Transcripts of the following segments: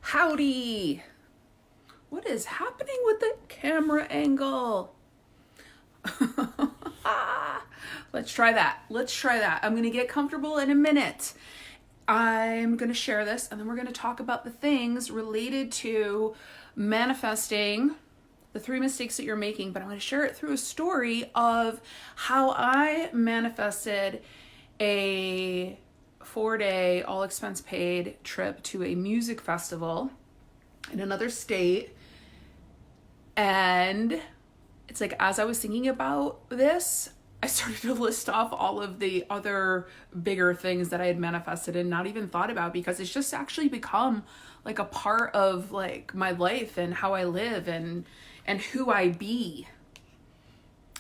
Howdy! What is happening with the camera angle? Let's try that. I'm going to get comfortable in a minute. I'm going to share this and then we're going to talk about the things related to manifesting, the 3 mistakes that you're making, but I'm going to share it through a story of how I manifested a 4-day all expense paid trip to a music festival in another state. And it's like, as I was thinking about this, I started to list off all of the other bigger things that I had manifested and not even thought about, because it's just actually become like a part of like my life and how I live and who I be.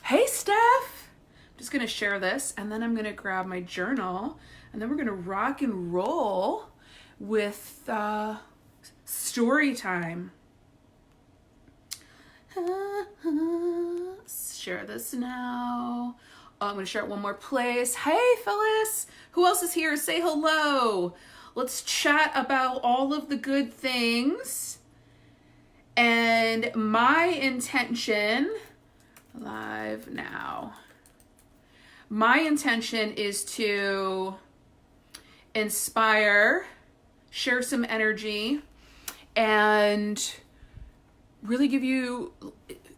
Hey, Steph! I'm just going to share this and then I'm going to grab my journal and then we're going to rock and roll with story time. Share this now. Oh, I'm going to share it one more place. Hey, Phyllis. Who else is here? Say hello. Let's chat about all of the good things. And my intention, live now. My intention is to inspire, share some energy, and really give you,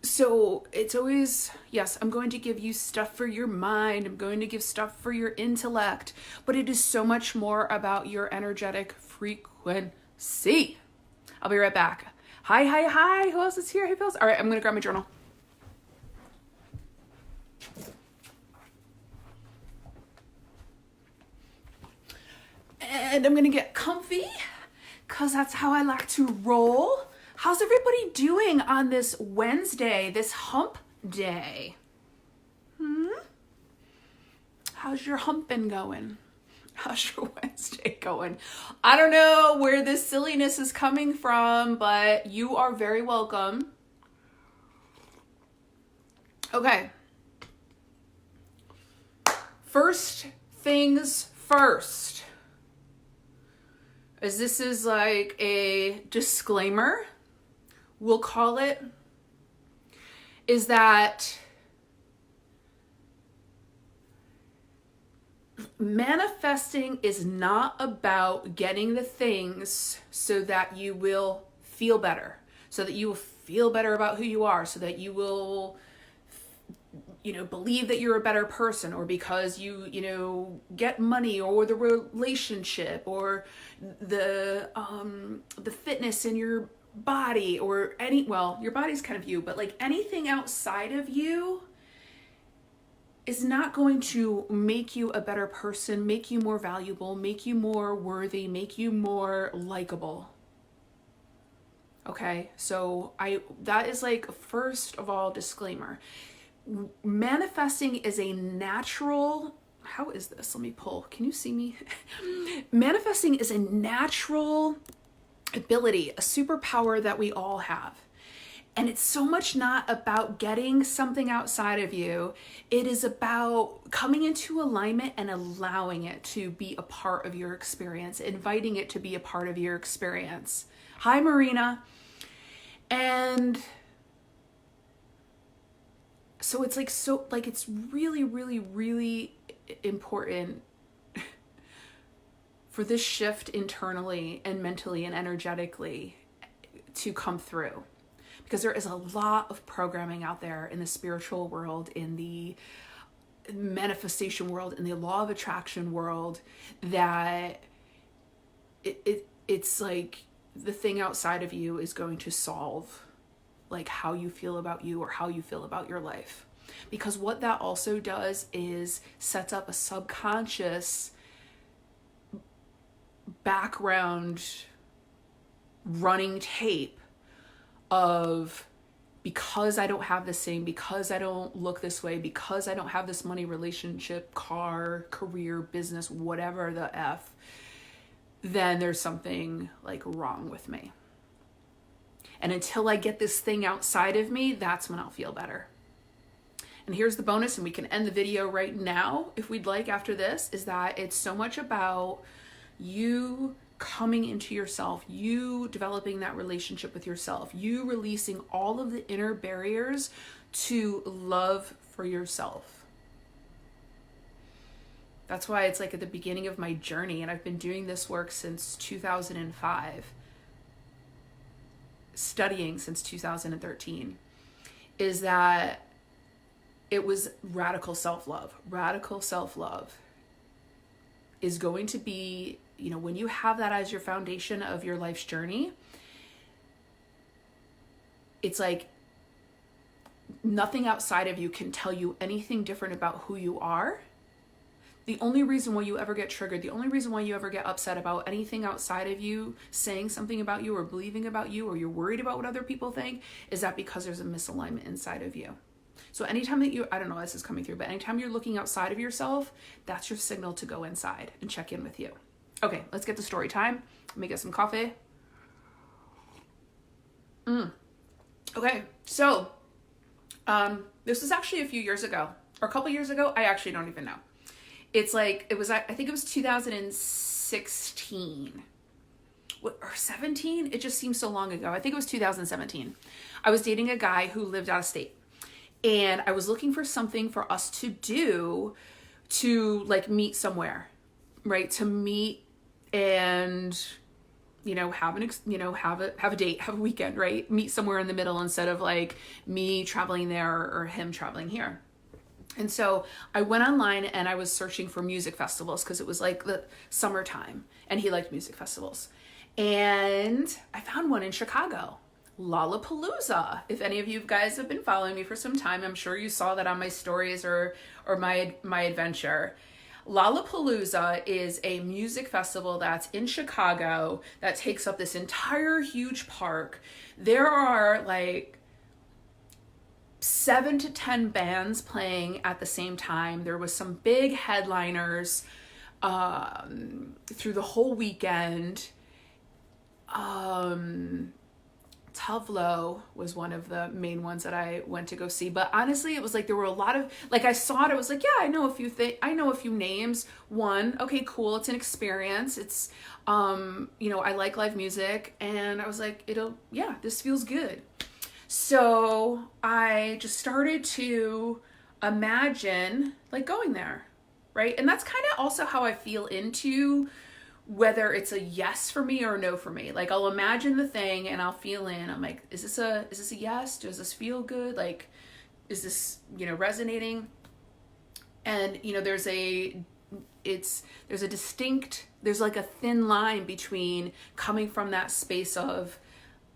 so it's always, yes, I'm going to give you stuff for your mind. I'm going to give stuff for your intellect, but it is so much more about your energetic frequency. I'll be right back. Hi. Who else is here? Hey, Phyllis. All right, I'm going to grab my journal. And I'm going to get comfy because that's how I like to roll. How's everybody doing on this Wednesday, this hump day? How's your humping going? How's your Wednesday going? I don't know where this silliness is coming from, but you are very welcome. Okay. First things first. As this is like a disclaimer, we'll call it, is that manifesting is not about getting the things so that you will feel better, so that you will feel better about who you are, so that you will, believe that you're a better person, or because you get money, or the relationship, or the fitness in your body, or your body's kind of you, but like anything outside of you is not going to make you a better person, make you more valuable, make you more worthy, make you more likable. Okay, so that is like, first of all, disclaimer. Manifesting is a natural, how is this? Let me pull. Can you see me? Manifesting is a natural ability, a superpower that we all have. And it's so much not about getting something outside of you. It is about coming into alignment and allowing it to be a part of your experience, inviting it to be a part of your experience. Hi, Marina. And so it's it's really, really, really important for this shift internally and mentally and energetically to come through. Because there is a lot of programming out there in the spiritual world, in the manifestation world, in the law of attraction world, that it's like the thing outside of you is going to solve like how you feel about you or how you feel about your life. Because what that also does is sets up a subconscious background running tape of, because I don't have this thing, because I don't look this way, because I don't have this money, relationship, car, career, business, whatever the F, then there's something like wrong with me. And until I get this thing outside of me, that's when I'll feel better. And here's the bonus, and we can end the video right now if we'd like after this, is that it's so much about you coming into yourself, you developing that relationship with yourself, you releasing all of the inner barriers to love for yourself. That's why it's like at the beginning of my journey, and I've been doing this work since 2005, studying since 2013, is that it was radical self-love. Radical self-love is going to be, you know, when you have that as your foundation of your life's journey, it's like nothing outside of you can tell you anything different about who you are. The only reason why you ever get triggered, the only reason why you ever get upset about anything outside of you saying something about you or believing about you, or you're worried about what other people think, is that because there's a misalignment inside of you. So anytime that you, I don't know if this is coming through, but anytime you're looking outside of yourself, that's your signal to go inside and check in with you. Okay, let's get to story time. Let me get some coffee. Okay, so this was actually a few years ago, or a couple years ago. I actually don't even know. It's like, it was, I think it was 2016 or 17. It just seems so long ago. I think it was 2017. I was dating a guy who lived out of state, and I was looking for something for us to do to like meet somewhere, right? To meet and, you know, have a date, have a weekend, right? Meet somewhere in the middle instead of like me traveling there or him traveling here. And so I went online and I was searching for music festivals because it was like the summertime and he liked music festivals. And I found one in Chicago, Lollapalooza. If any of you guys have been following me for some time, I'm sure you saw that on my stories or my adventure. Lollapalooza is a music festival that's in Chicago that takes up this entire huge park. There are like 7 to 10 bands playing at the same time. There was some big headliners through the whole weekend. Tuvlo was one of the main ones that I went to go see. But honestly, it was like there were a lot of, like, I saw it, I was like, yeah, I know a few names. One, okay, cool, it's an experience. It's you know, I like live music, and I was like, this feels good. So I just started to imagine like going there, right? And that's kind of also how I feel into whether it's a yes for me or a no for me. Like I'll imagine the thing and I'll feel in. I'm like, is this a yes? Does this feel good? Like, is this, you know, resonating? And, you know, there's like a thin line between coming from that space of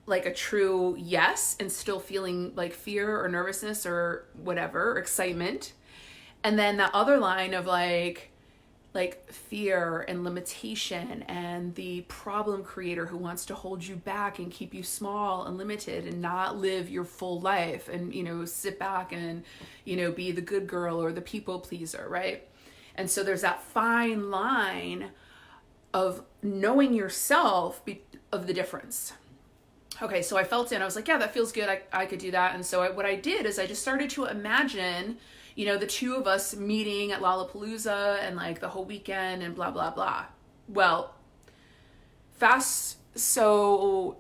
like a true yes and still feeling like fear or nervousness or whatever, or excitement. And then that other line of like fear and limitation and the problem creator who wants to hold you back and keep you small and limited and not live your full life and, you know, sit back and, you know, be the good girl or the people pleaser, right? And so there's that fine line of knowing yourself of the difference. Okay, so I felt it and I was like, yeah, that feels good. I could do that. And so what I did is I just started to imagine, you know, the two of us meeting at Lollapalooza and like the whole weekend and blah, blah, blah. Well, so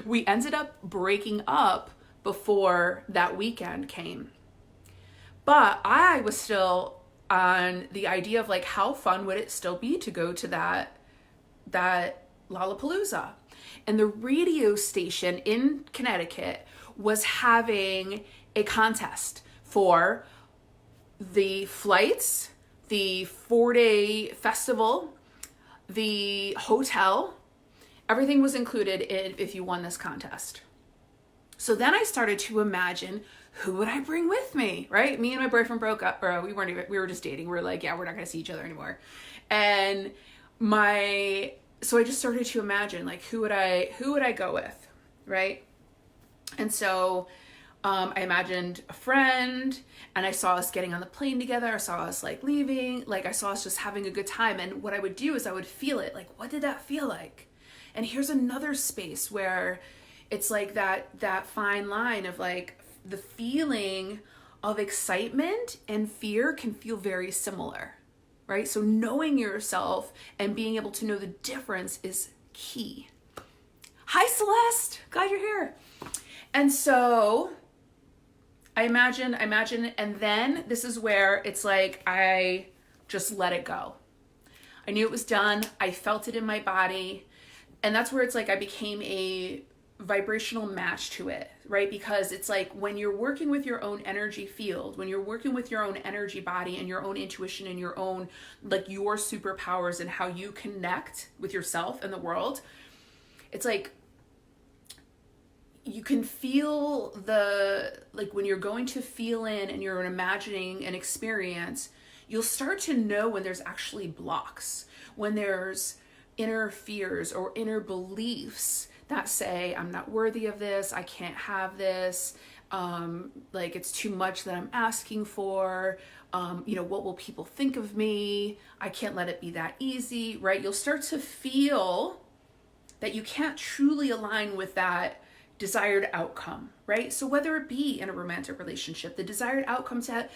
we ended up breaking up before that weekend came. But I was still on the idea of like, how fun would it still be to go to that Lollapalooza? And the radio station in Connecticut was having a contest for the flights, the 4-day festival, the hotel. Everything was included if you won this contest. So then I started to imagine, who would I bring with me, right? Me and my boyfriend broke up, or we were just dating. We were like, yeah, we're not going to see each other anymore. And so I just started to imagine, like, who would I go with, right? And so I imagined a friend, and I saw us getting on the plane together. I saw us like leaving, like I saw us just having a good time. And what I would do is I would feel it, like, what did that feel like? And here's another space where it's like that fine line of like the feeling of excitement and fear can feel very similar, right? So knowing yourself and being able to know the difference is key. Hi, Celeste. Glad you're here. And so I imagine, and then this is where it's like I just let it go. I knew it was done. I felt it in my body. And that's where it's like I became a vibrational match to it, right? Because it's like when you're working with your own energy field, when you're working with your own energy body and your own intuition and your own, like your superpowers and how you connect with yourself and the world, it's like you can feel like when you're going to feel in and you're imagining an experience, you'll start to know when there's actually blocks, when there's inner fears or inner beliefs that say, I'm not worthy of this, I can't have this, like it's too much that I'm asking for, what will people think of me? I can't let it be that easy, right? You'll start to feel that you can't truly align with that desired outcome, right? So whether it be in a romantic relationship, the desired outcome to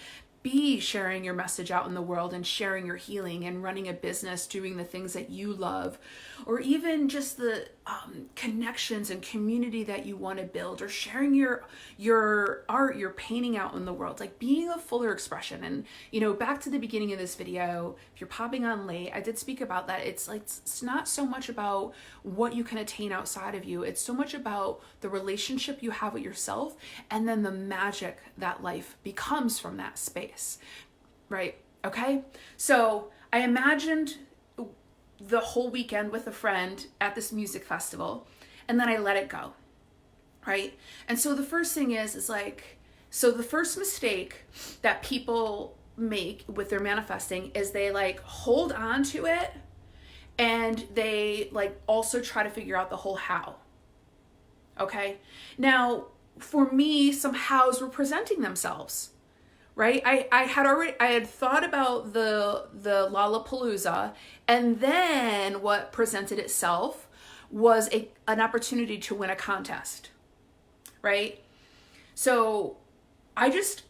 be sharing your message out in the world and sharing your healing and running a business, doing the things that you love, or even just the connections and community that you want to build, or sharing your art, your painting out in the world, like being a fuller expression. And, back to the beginning of this video, if you're popping on late, I did speak about that. It's like, it's not so much about what you can attain outside of you. It's so much about the relationship you have with yourself and then the magic that life becomes from that space, right? Okay. So I imagined the whole weekend with a friend at this music festival, and then I let it go, right? And so the first thing is like, so the first mistake that people make with their manifesting is they like hold on to it and they like also try to figure out the whole how. Okay. Now for me, some hows were presenting themselves, right? I had thought about the Lollapalooza, and then what presented itself was an opportunity to win a contest, right? So I just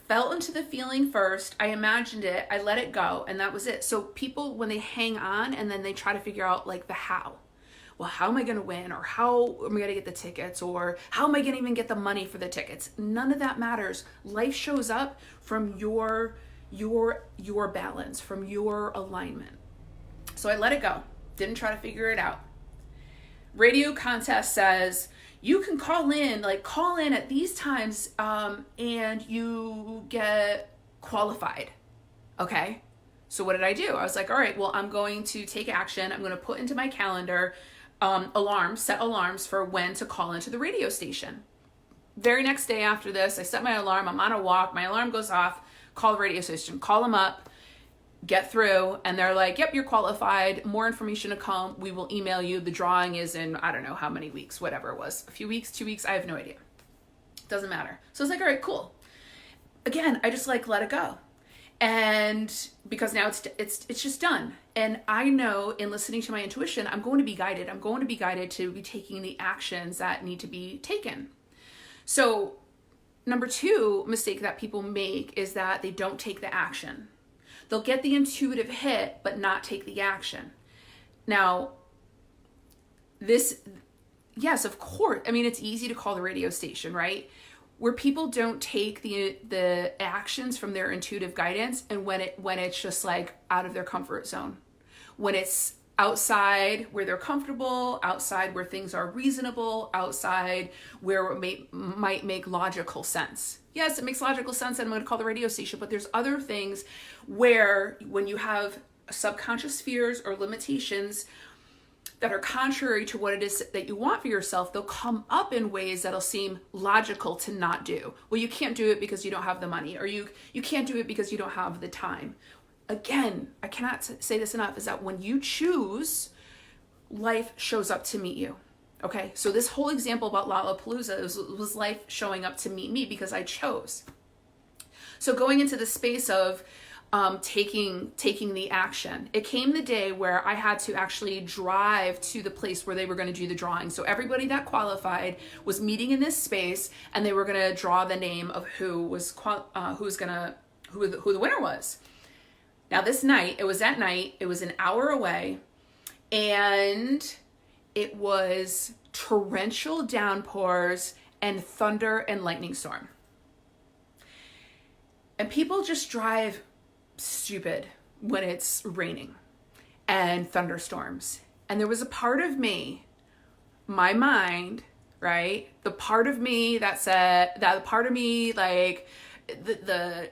fell into the feeling first. I imagined it. I let it go, and that was it. So people, when they hang on and then they try to figure out like the how. Well, how am I going to win? Or how am I going to get the tickets? Or how am I going to even get the money for the tickets? None of that matters. Life shows up from your balance, from your alignment. So I let it go. Didn't try to figure it out. Radio contest says you can call in at these times, and you get qualified. Okay. So what did I do? I was like, all right, well, I'm going to take action. I'm going to put into my calendar set alarms for when to call into the radio station. Very next day after this, I set my alarm. I'm on a walk. My alarm goes off. Call the radio station. Call them up. Get through. And they're like, yep, you're qualified. More information to come. We will email you. The drawing is in, I don't know how many weeks, whatever it was. A few weeks, 2 weeks. I have no idea. Doesn't matter. So I was like, all right, cool. Again, I just like let it go. And because now it's just done. And I know in listening to my intuition, I'm going to be guided. I'm going to be guided to be taking the actions that need to be taken. So number 2 mistake that people make is that they don't take the action. They'll get the intuitive hit, but not take the action. Now, yes, of course. I mean, it's easy to call the radio station, right? Where people don't take the actions from their intuitive guidance, and when it's just like out of their comfort zone, when it's outside where they're comfortable, outside where things are reasonable, outside where it might make logical sense. Yes, it makes logical sense, and I'm going to call the radio station, but there's other things where when you have subconscious fears or limitations that are contrary to what it is that you want for yourself, they'll come up in ways that'll seem logical to not do. Well, you can't do it because you don't have the money, or you can't do it because you don't have the time. Again, I cannot say this enough, is that when you choose, life shows up to meet you. Okay, so this whole example about Lollapalooza was life showing up to meet me because I chose. So going into the space of taking the action, it came the day where I had to actually drive to the place where they were going to do the drawing. So everybody that qualified was meeting in this space, and they were going to draw the name of who the winner was. Now this night, it was at night, it was an hour away, and it was torrential downpours and thunder and lightning storm. And people just drive stupid when it's raining and thunderstorms. And there was a part of me, my mind, right? The part of me that said, that part of me, like the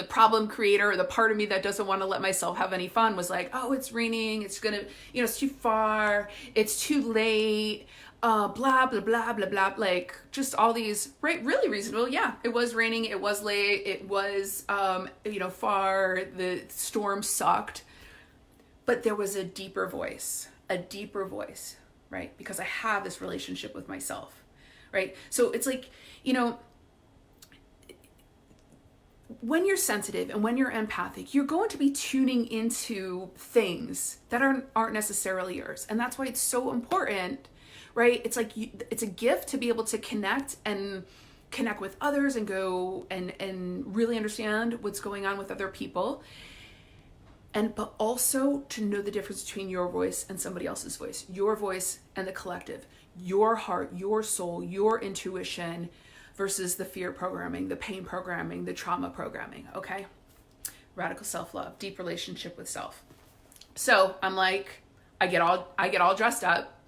problem creator, or the part of me that doesn't want to let myself have any fun, was like, oh, it's raining. It's gonna, it's too far. It's too late. Blah, blah, blah, blah, blah. Like just all these, right? Really reasonable. Yeah. It was raining. It was late. It was, far. The storm sucked. But there was a deeper voice, right? Because I have this relationship with myself, right? So it's like, when you're sensitive and when you're empathic, you're going to be tuning into things that aren't necessarily yours. And that's why it's so important, right? It's like, it's a gift to be able to connect with others and go and really understand what's going on with other people. But also to know the difference between your voice and somebody else's voice, your voice and the collective, your heart, your soul, your intuition versus the fear programming, the pain programming, the trauma programming, okay? Radical self-love, deep relationship with self. So I'm like, I get all dressed up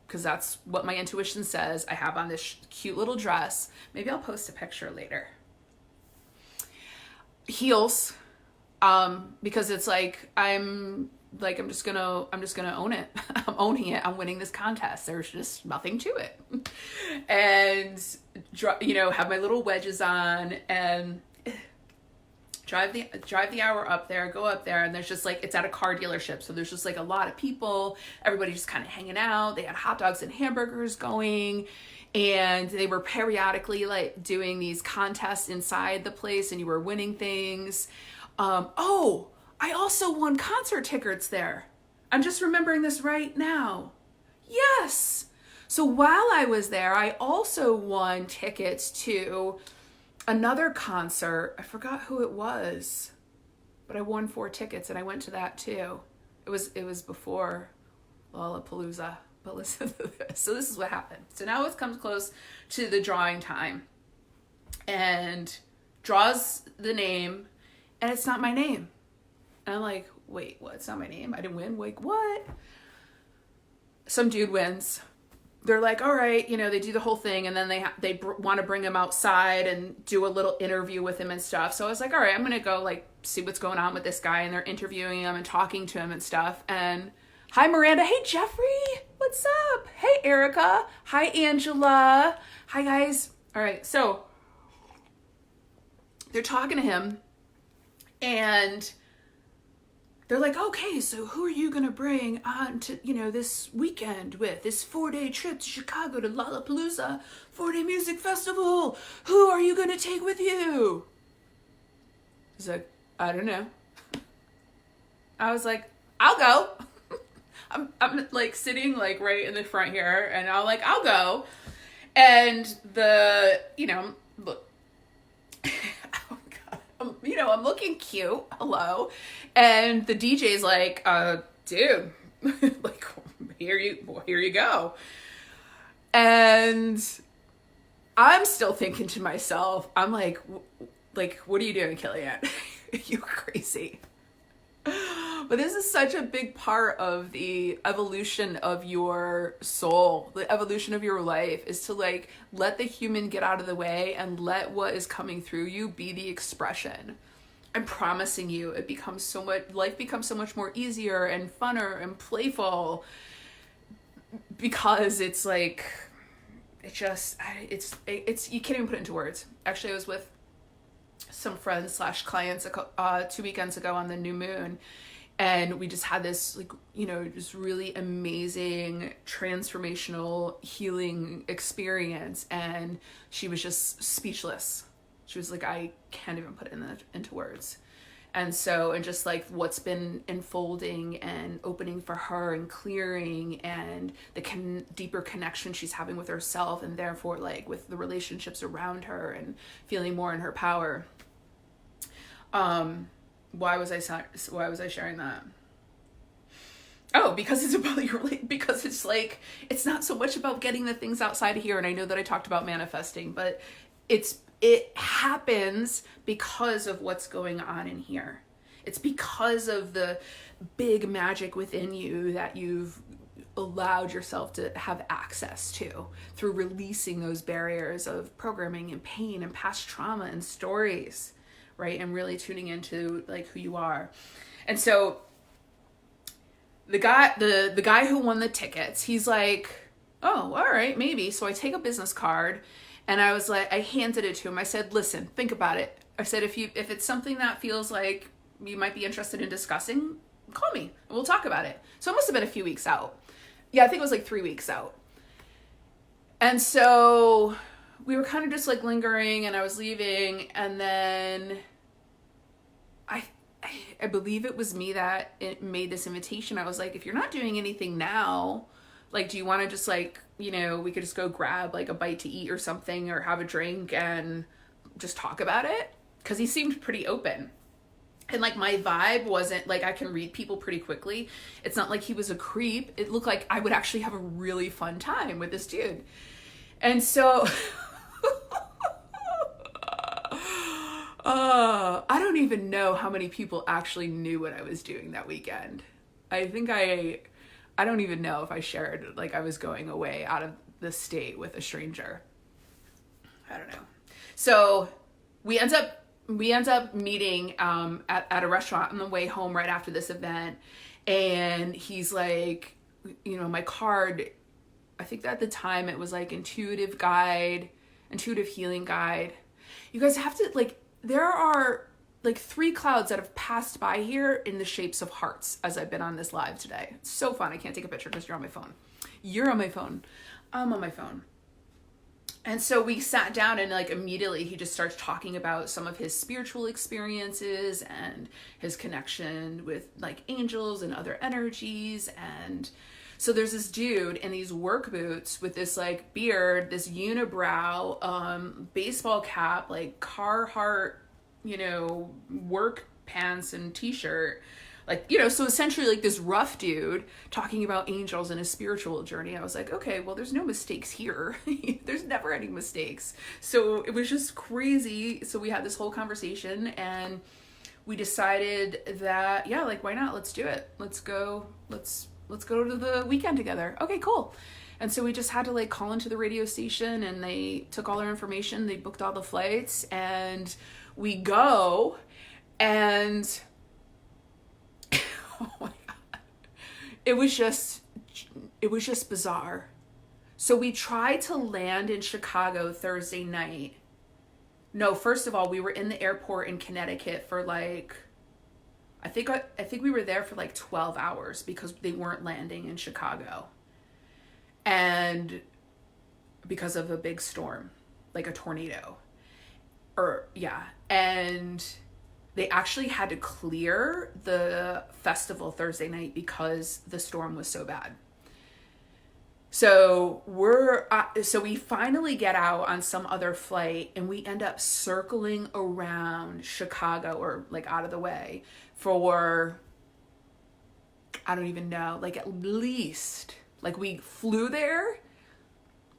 because that's what my intuition says. I have on this cute little dress. Maybe I'll post a picture later. Heels. Because it's like, I'm just gonna own it. I'm owning it. I'm winning this contest. There's just nothing to it. And, have my little wedges on and drive the hour up there, go up there. And there's just like, it's at a car dealership. So there's just like a lot of people, everybody just kind of hanging out. They had hot dogs and hamburgers going. And they were periodically like doing these contests inside the place, and you were winning things. I also won concert tickets there. I'm just remembering this right now. Yes. So while I was there, I also won tickets to another concert. I forgot who it was, but I won 4 tickets and I went to that too. It was before Lollapalooza, but listen to this. So this is what happened. So now it comes close to the drawing time, and draws the name. And it's not my name. And I'm like, wait, what? It's not my name. I didn't win. Like, what? Some dude wins. They're like, all right, they do the whole thing. And then they want to bring him outside and do a little interview with him and stuff. So I was like, all right, I'm going to go like see what's going on with this guy. And they're interviewing him and talking to him and stuff. And hi, Miranda. Hey, Jeffrey. What's up? Hey, Erica. Hi, Angela. Hi, guys. All right. So they're talking to him. And they're like, okay, so who are you going to bring on to, this weekend with this 4-day trip to Chicago to Lollapalooza 4-day music festival? Who are you going to take with you? He's like, I don't know. I was like, I'll go. I'm like sitting like right in the front here, and I'm like, I'll go. And look. I'm looking cute. Hello. And the DJ's like, dude, like, here you go. And I'm still thinking to myself, I'm like, what are you doing, Killian? You're crazy. But this is such a big part of the evolution of your soul, the evolution of your life, is to like let the human get out of the way and let what is coming through you be the expression. I'm promising you, life becomes so much more easier and funner and playful, because it's like, it's you can't even put it into words. Actually, I was with some friends / clients 2 weekends ago on the new moon, and we just had this just really amazing transformational healing experience, and she was just speechless. She was like, I can't even put it into words. And so, and just like what's been unfolding and opening for her and clearing, and the deeper connection she's having with herself, and therefore like with the relationships around her, and feeling more in her power. Why was I sharing that? Oh, because it's about because it's like, it's not so much about getting the things outside of here. And I know that I talked about manifesting, but it happens because of what's going on in here. It's because of the big magic within you that you've allowed yourself to have access to through releasing those barriers of programming and pain and past trauma and stories, right? And really tuning into like who you are. And so the guy who won the tickets, he's like, oh, all right, maybe. So I take a business card and I was like, I handed it to him. I said, listen, think about it. I said, if it's something that feels like you might be interested in discussing, call me and we'll talk about it. So it must have been a few weeks out. Yeah, I think it was like 3 weeks out. And so we were kind of just like lingering and I was leaving. And then I believe it was me that it made this invitation. I was like, if you're not doing anything now, like, do you want to just like, you know, we could just go grab like a bite to eat or something or have a drink and just talk about it? Because he seemed pretty open. And like my vibe wasn't like, I can read people pretty quickly. It's not like he was a creep. It looked like I would actually have a really fun time with this dude. And so I don't even know how many people actually knew what I was doing that weekend. I think I don't even know if I shared like I was going away out of the state with a stranger. I don't know. So we end up meeting at a restaurant on the way home right after this event. And he's like, you know, my card, I think that at the time it was like intuitive healing guide. You guys have to like, there are like 3 clouds that have passed by here in the shapes of hearts as I've been on this live today. It's so fun. I can't take a picture because you're on my phone. You're on my phone. I'm on my phone. And so we sat down and like immediately he just starts talking about some of his spiritual experiences and his connection with like angels and other energies. And so there's this dude in these work boots with this like beard, this unibrow, baseball cap, like Carhartt, you know, work pants and t-shirt. Like, you know, so essentially like this rough dude talking about angels and his spiritual journey. I was like, okay, well, there's no mistakes here. There's never any mistakes. So it was just crazy. So we had this whole conversation and we decided that, yeah, like, why not? Let's do it. Let's go to the weekend together. Okay, cool. And so we just had to like call into the radio station and they took all our information. They booked all the flights and we go and oh my God. It was just bizarre. So we tried to land in Chicago Thursday night. No, first of all, we were in the airport in Connecticut for like, I think we were there for like 12 hours because they weren't landing in Chicago. And because of a big storm, like a tornado. And they actually had to clear the festival Thursday night because the storm was so bad. So we finally get out on some other flight and we end up circling around Chicago or like out of the way for, I don't even know, like at least, like we flew there,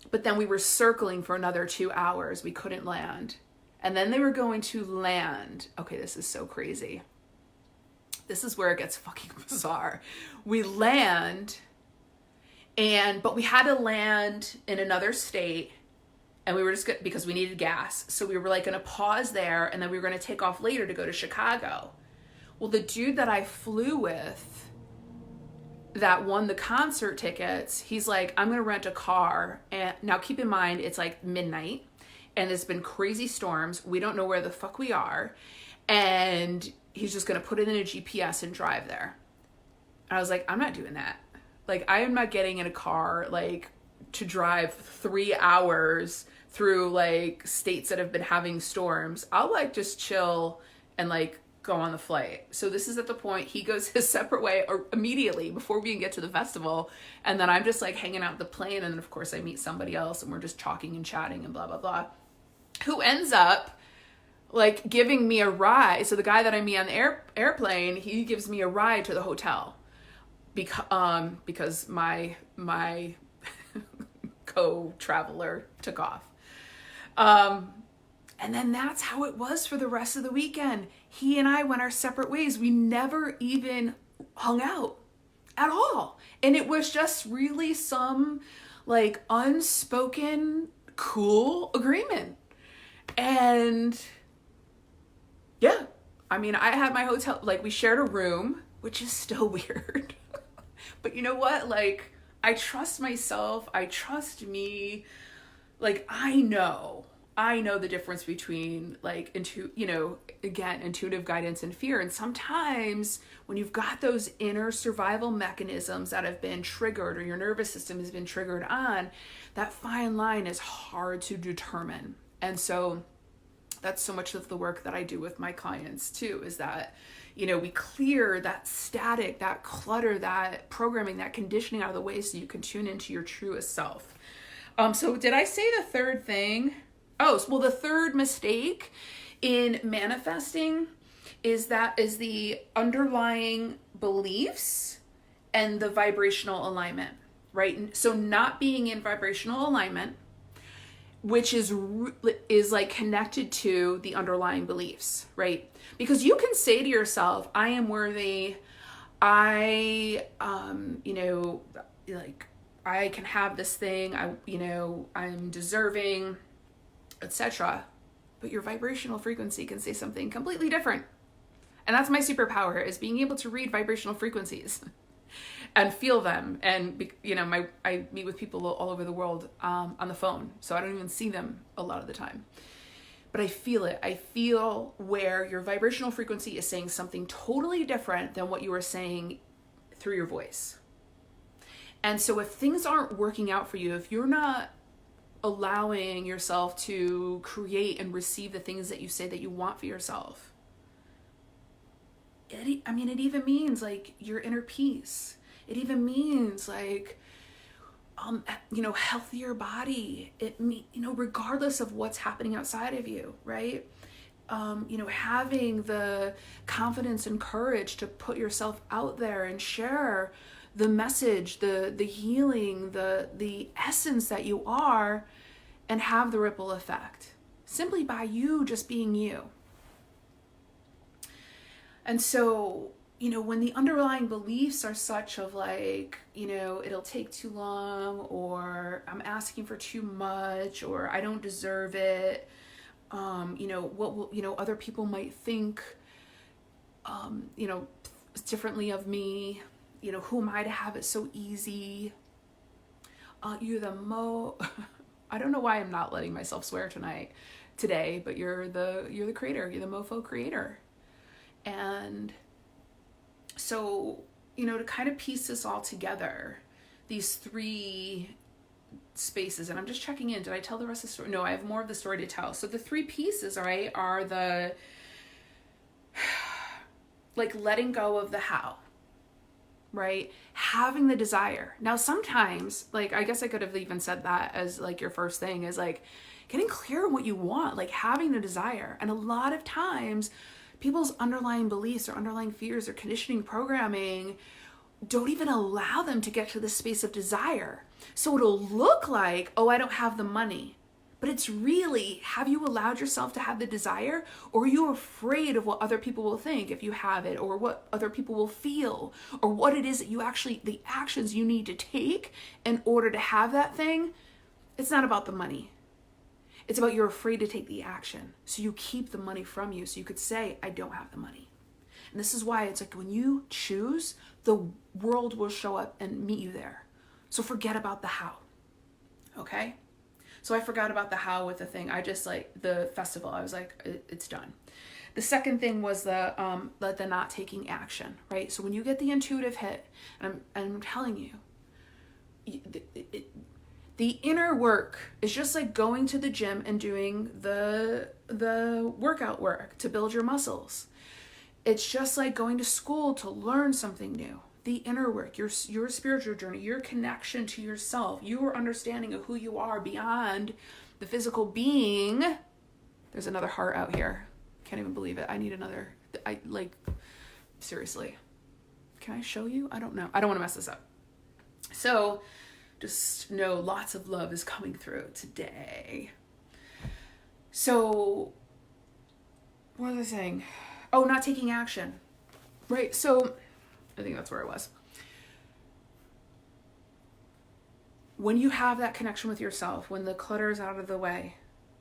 but then we were circling for another 2 hours. We couldn't land. And then they were going to land. Okay, this is so crazy. This is where it gets fucking bizarre. We land, but we had to land in another state, and we were just because we needed gas. So we were like going to pause there, and then we were going to take off later to go to Chicago. Well, the dude that I flew with that won the concert tickets, he's like, I'm going to rent a car. And now keep in mind, it's like midnight. And there's been crazy storms. We don't know where the fuck we are. And he's just going to put it in a GPS and drive there. And I was like, I'm not doing that. Like, I am not getting in a car, like, to drive 3 hours through, like, states that have been having storms. I'll, like, just chill and, like, go on the flight. So this is at the point he goes his separate way or immediately before we even get to the festival. And then I'm just, like, hanging out the plane. And then, of course, I meet somebody else and we're just talking and chatting and blah, blah, blah. Who ends up like giving me a ride. So the guy that I meet on the airplane, he gives me a ride to the hotel because my co-traveler took off. And then that's how it was for the rest of the weekend. He and I went our separate ways. We never even hung out at all. And it was just really some like unspoken cool agreement. And yeah, I mean, I had my hotel, like we shared a room, which is still weird. But you know what? Like, I trust myself. I trust me. Like, I know the difference between like intuitive guidance and fear. And sometimes when you've got those inner survival mechanisms that have been triggered, or your nervous system has been triggered on, that fine line is hard to determine. And so that's so much of the work that I do with my clients too, is that, we clear that static, that clutter, that programming, that conditioning out of the way so you can tune into your truest self. So did I say the third thing? Oh, well, the third mistake in manifesting is the underlying beliefs and the vibrational alignment, right? So not being in vibrational alignment, which is like connected to the underlying beliefs, right? Because you can say to yourself, I am worthy, I can have this thing, I'm deserving, etc. But your vibrational frequency can say something completely different. And that's my superpower, is being able to read vibrational frequencies and feel them. And, I meet with people all over the world on the phone, so I don't even see them a lot of the time. But I feel it. I feel where your vibrational frequency is saying something totally different than what you were saying through your voice. And so if things aren't working out for you, if you're not allowing yourself to create and receive the things that you say that you want for yourself, it even means like your inner peace. It even means like, healthier body. Regardless of what's happening outside of you, right? Having the confidence and courage to put yourself out there and share the message, the healing, the essence that you are, and have the ripple effect simply by you just being you. And so, when the underlying beliefs are such of like, it'll take too long, or I'm asking for too much, or I don't deserve it, what will, other people might think, differently of me, who am I to have it so easy? You're the I don't know why I'm not letting myself swear today, but you're the creator, you're the mofo creator. And so, to kind of piece this all together, these three spaces, and I'm just checking in. Did I tell the rest of the story? No, I have more of the story to tell. So the three pieces, all right, are the, like, letting go of the how, right? Having the desire. Now, sometimes, like, I guess I could have even said that as like your first thing, is like getting clear on what you want, like having the desire. And a lot of times people's underlying beliefs or underlying fears or conditioning programming don't even allow them to get to the space of desire. So it'll look like, oh, I don't have the money. But it's really, have you allowed yourself to have the desire? Or are you afraid of what other people will think if you have it, or what other people will feel, or what it is that you actually, the actions you need to take in order to have that thing? It's not about the money. It's about you're afraid to take the action. So you keep the money from you. So you could say, I don't have the money. And this is why it's like when you choose, the world will show up and meet you there. So forget about the how. Okay? So I forgot about the how with the thing. I just like the festival. I was like, it's done. The second thing was the not taking action, right? So when you get the intuitive hit, and I'm telling you, the inner work is just like going to the gym and doing the workout work to build your muscles. It's just like going to school to learn something new. The inner work, your spiritual journey, your connection to yourself, your understanding of who you are beyond the physical being. There's another heart out here. can't even believe it. I need another, seriously. Can I show you? I don't know. I don't want to mess this up. So just know lots of love is coming through today. So what was I saying? Oh, not taking action. Right. So I think that's where I was. When you have that connection with yourself, when the clutter is out of the way,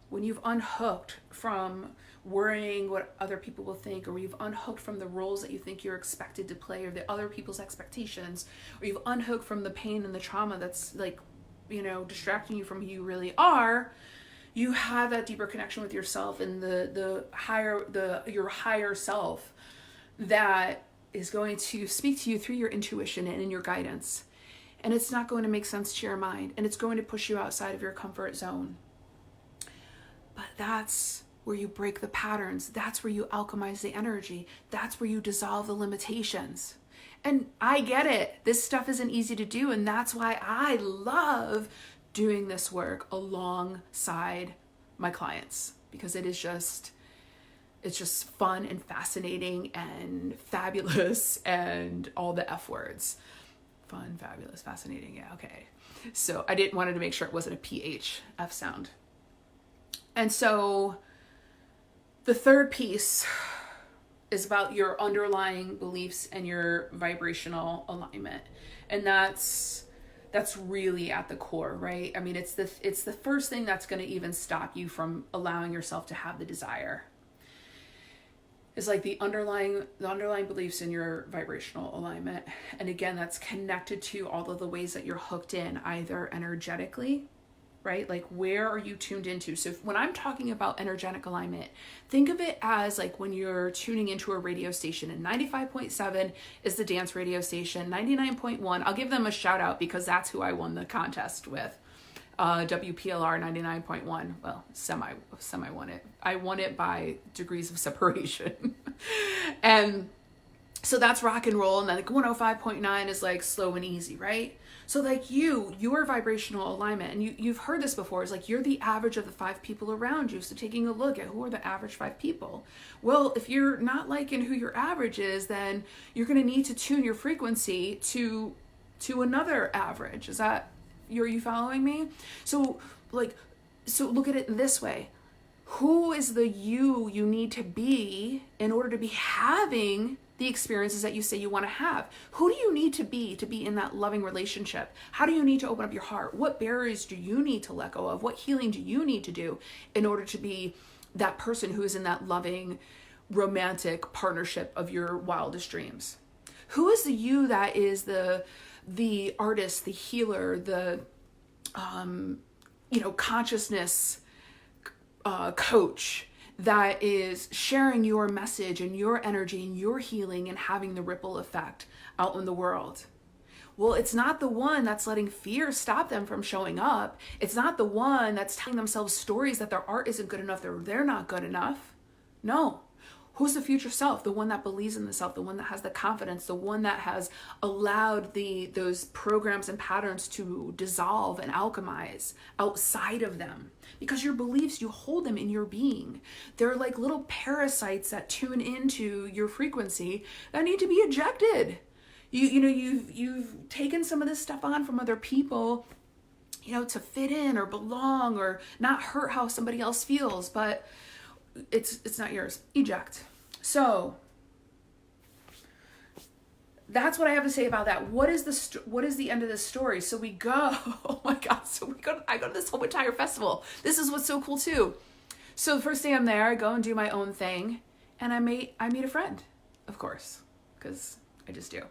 when you've unhooked from worrying what other people will think, or you've unhooked from the roles that you think you're expected to play, or the other people's expectations, or you've unhooked from the pain and the trauma that's distracting you from who you really are, you have that deeper connection with yourself and your higher self that is going to speak to you through your intuition and in your guidance. And it's not going to make sense to your mind, and it's going to push you outside of your comfort zone. But that's where you break the patterns. That's where you alchemize the energy. That's where you dissolve the limitations. And I get it. This stuff isn't easy to do, and that's why I love doing this work alongside my clients, because it's just fun and fascinating and fabulous and all the F words. Fun, fabulous, fascinating. Yeah, okay. So I wanted to make sure it wasn't a PH, F sound. And so the third piece is about your underlying beliefs and your vibrational alignment. And that's really at the core, right? I mean, it's the first thing that's going to even stop you from allowing yourself to have the desire. Is like the underlying beliefs in your vibrational alignment. And again, that's connected to all of the ways that you're hooked in, either energetically, right? Like, where are you tuned into? So when I'm talking about energetic alignment, think of it as like when you're tuning into a radio station, and 95.7 is the dance radio station, 99.1, I'll give them a shout out because that's who I won the contest with. WPLR 99.1. Well, semi won it. I won it by degrees of separation. And so that's rock and roll. And then like 105.9 is like slow and easy, right? So like your vibrational alignment, and you've heard this before, is like you're the average of the 5 people around you. So taking a look at who are the average 5 people. Well, if you're not liking who your average is, then you're going to need to tune your frequency to another average. Are you following me? So look at it this way. Who is the you need to be in order to be having the experiences that you say you want to have? Who do you need to be in that loving relationship? How do you need to open up your heart? What barriers do you need to let go of? What healing do you need to do in order to be that person who is in that loving, romantic partnership of your wildest dreams? Who is the you that is the artist, the healer, the consciousness coach that is sharing your message and your energy and your healing and having the ripple effect out in the world? Well, it's not the one that's letting fear stop them from showing up. It's not the one that's telling themselves stories that their art isn't good enough, they're not good enough. No. Who's the future self? The one that believes in the self, the one that has the confidence, the one that has allowed those programs and patterns to dissolve and alchemize outside of them. Because your beliefs, you hold them in your being. They're like little parasites that tune into your frequency that need to be ejected. You've taken some of this stuff on from other people, to fit in or belong or not hurt how somebody else feels, but it's not yours. Eject. So that's what I have to say about that. What is the end of this story? So we go, oh my God. I go to this whole entire festival. This is what's so cool too. So the first day I'm there, I go and do my own thing, and I meet a friend, of course, because I just do.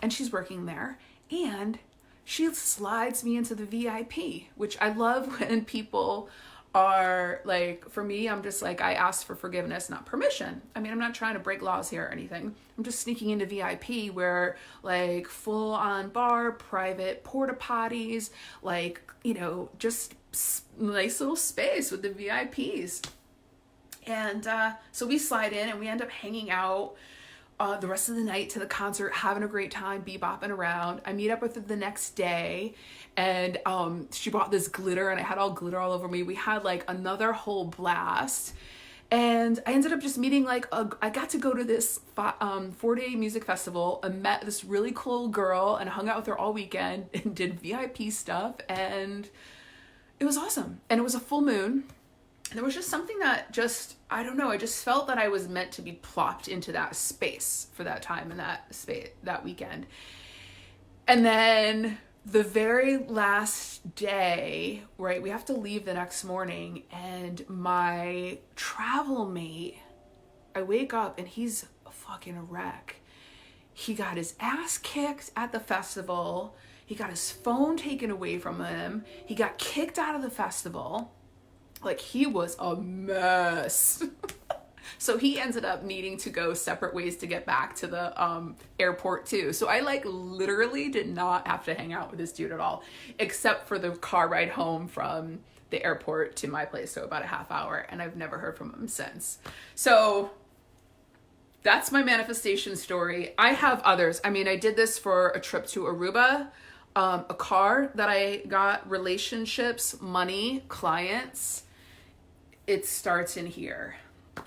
And she's working there, and she slides me into the VIP, which I love when people are like, for me, I'm just like, I ask for forgiveness, not permission. I mean, I'm not trying to break laws here or anything. I'm just sneaking into VIP where like full on bar, private porta potties, like, just nice little space with the VIPs. And so we slide in and we end up hanging out the rest of the night to the concert, having a great time, bebopping around. I meet up with her the next day, and she brought this glitter, and I had all glitter all over me. We had like another whole blast, And I ended up just meeting I got to go to this 4-day music festival and met this really cool girl and hung out with her all weekend and did VIP stuff. And it was awesome. And it was a full moon. And there was just something that I don't know, I just felt that I was meant to be plopped into that space for that time and that weekend. And then the very last day, right, we have to leave the next morning, and my travel mate, I wake up and he's a fucking wreck. He got his ass kicked at the festival. He got his phone taken away from him. He got kicked out of the festival. Like, he was a mess. So he ended up needing to go separate ways to get back to the airport too. So I literally did not have to hang out with this dude at all, except for the car ride home from the airport to my place. So about a half hour, and I've never heard from him since. So that's my manifestation story. I have others. I mean, I did this for a trip to Aruba, a car that I got, relationships, money, clients. It starts in here.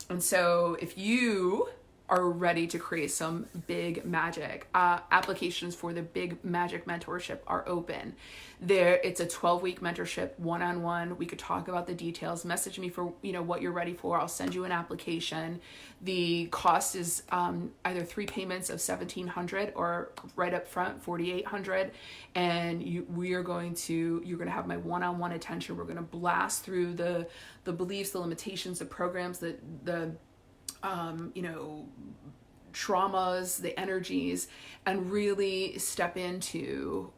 And so if you are ready to create some big magic, applications for the big magic mentorship are open. It's a 12-week mentorship, one-on-one. We could talk about the details. Message me for what you're ready for. I'll send you an application. The cost is either 3 payments of $1,700 or right up front $4,800. And you're going to have my one-on-one attention. We're going to blast through the beliefs, the limitations, the programs, the traumas, the energies, and really step into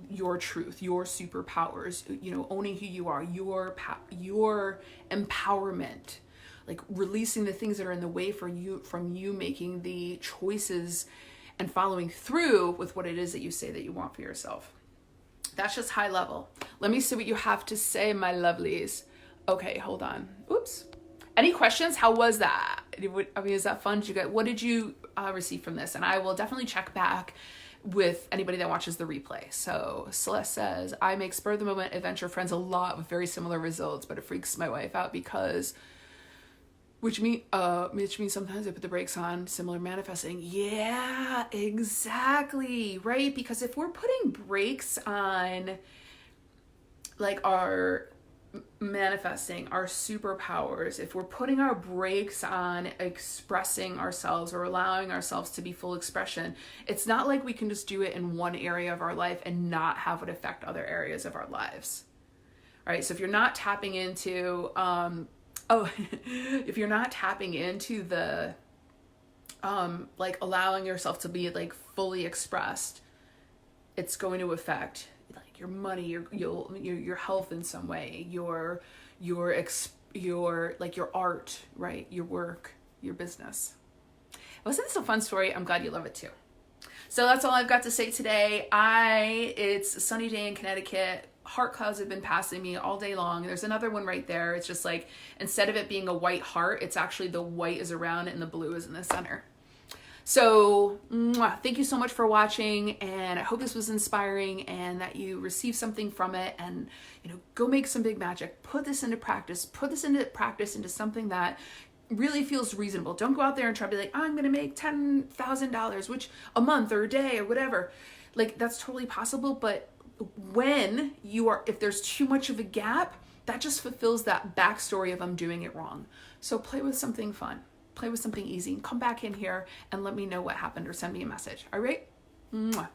your truth, your superpowers, owning who you are, your empowerment, releasing the things that are in the way from you making the choices and following through with what it is that you say that you want for yourself. That's just high level. Let me see what you have to say, my lovelies. Okay, hold on. Oops. Any questions? How was that? Is that fun? What did you receive from this? And I will definitely check back with anybody that watches the replay. So Celeste says, I make spur of the moment adventure friends a lot with very similar results, but it freaks my wife out which means sometimes I put the brakes on similar manifesting. Yeah, exactly. Right. Because if we're putting brakes on our manifesting, our superpowers, if we're putting our brakes on expressing ourselves or allowing ourselves to be full expression, it's not like we can just do it in one area of our life and not have it affect other areas of our lives. All right. So if you're not tapping into, if you're not tapping into the, allowing yourself to be fully expressed, it's going to affect your money, your health in some way, your art, right? Your work, your business. Wasn't this a fun story? I'm glad you love it too. So that's all I've got to say today. It's a sunny day in Connecticut. Heart clouds have been passing me all day long. There's another one right there. It's just instead of it being a white heart, it's actually the white is around and the blue is in the center. So thank you so much for watching, and I hope this was inspiring and that you received something from it, and go make some big magic. Put this into practice into something that really feels reasonable. Don't go out there and try to be I'm going to make $10,000, which a month or a day or whatever. That's totally possible. But if there's too much of a gap, that just fulfills that backstory of I'm doing it wrong. So play with something fun. Play with something easy. Come back in here and let me know what happened or send me a message. All right? Mwah.